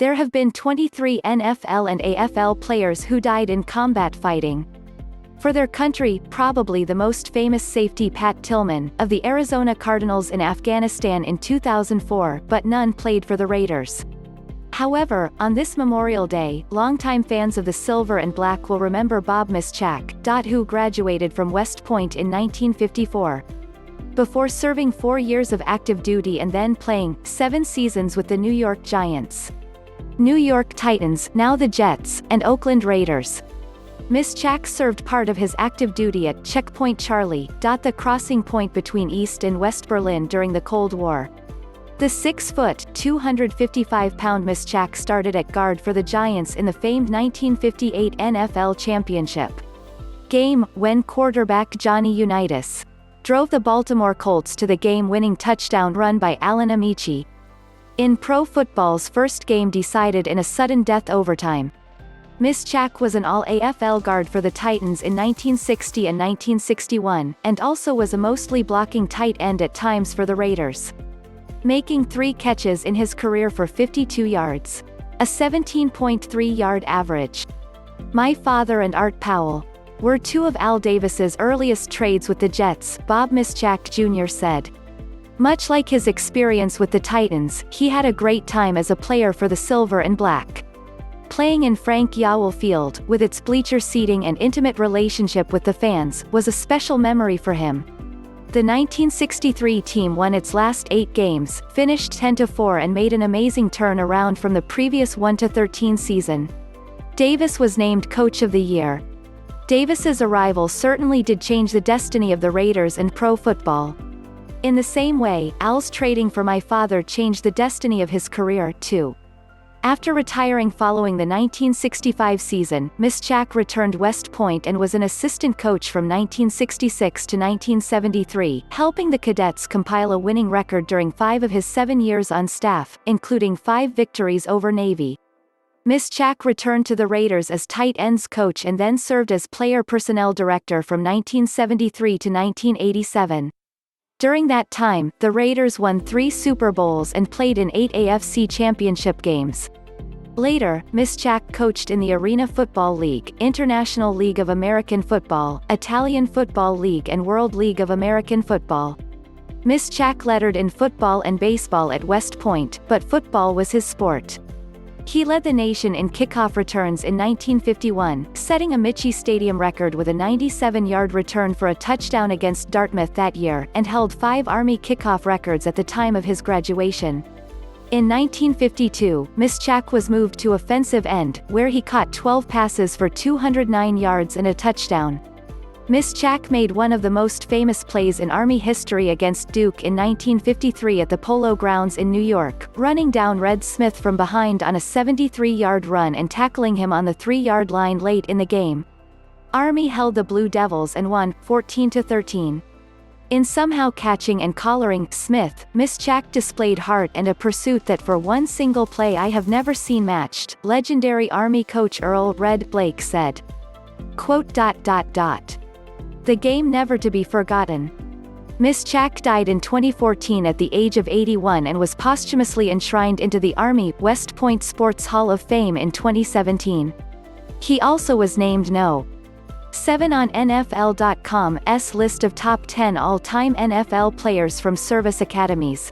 There have been 23 NFL and AFL players who died in combat fighting. For their country, probably the most famous safety Pat Tillman, of the Arizona Cardinals in Afghanistan in 2004, but none played for the Raiders. However, on this Memorial Day, longtime fans of the silver and black will remember Bob Mischak, who graduated from West Point in 1954. Before serving 4 years of active duty and then playing 7 seasons with the New York Giants, New York Titans, now the Jets, and Oakland Raiders. Mischak served part of his active duty at Checkpoint Charlie, the crossing point between East and West Berlin during the Cold War. The 6-foot, 255-pound Mischak started at guard for the Giants in the famed 1958 NFL Championship game, when quarterback Johnny Unitas drove the Baltimore Colts to the game-winning touchdown run by Alan Amici. In pro football's first game decided in a sudden death overtime, Mischak was an All-AFL guard for the Titans in 1960 and 1961, and also was a mostly blocking tight end at times for the Raiders, making 3 catches in his career for 52 yards, a 17.3-yard average. My father and Art Powell were 2 of Al Davis's earliest trades with the Jets, Bob Mischak Jr. said. Much like his experience with the Titans, he had a great time as a player for the Silver and Black. Playing in Frank Yowell Field, with its bleacher seating and intimate relationship with the fans, was a special memory for him. The 1963 team won its last 8 games, finished 10-4 and made an amazing turn around from the previous 1-13 season. Davis was named Coach of the Year. Davis's arrival certainly did change the destiny of the Raiders and pro football. In the same way, Al's trading for my father changed the destiny of his career, too. After retiring following the 1965 season, Mischak returned West Point and was an assistant coach from 1966 to 1973, helping the Cadets compile a winning record during 5 of his 7 years on staff, including 5 victories over Navy. Mischak returned to the Raiders as tight ends coach and then served as player personnel director from 1973 to 1987. During that time, the Raiders won 3 Super Bowls and played in 8 AFC Championship games. Later, Mischak coached in the Arena Football League, International League of American Football, Italian Football League and World League of American Football. Mischak lettered in football and baseball at West Point, but football was his sport. He led the nation in kickoff returns in 1951, setting a Michie Stadium record with a 97-yard return for a touchdown against Dartmouth that year, and held 5 Army kickoff records at the time of his graduation. In 1952, Mischak was moved to offensive end, where he caught 12 passes for 209 yards and a touchdown. Mischak made one of the most famous plays in Army history against Duke in 1953 at the Polo Grounds in New York, running down Red Smith from behind on a 73-yard run and tackling him on the 3-yard line late in the game. Army held the Blue Devils and won, 14-13. In somehow catching and collaring Smith, Mischak displayed heart and a pursuit that for one single play I have never seen matched, legendary Army coach Earl "Red" Blake said. Quote, "The game never to be forgotten." Mischak died in 2014 at the age of 81 and was posthumously enshrined into the Army West Point Sports Hall of Fame in 2017. He also was named No. 7 on NFL.com's list of top 10 all-time NFL players from service academies.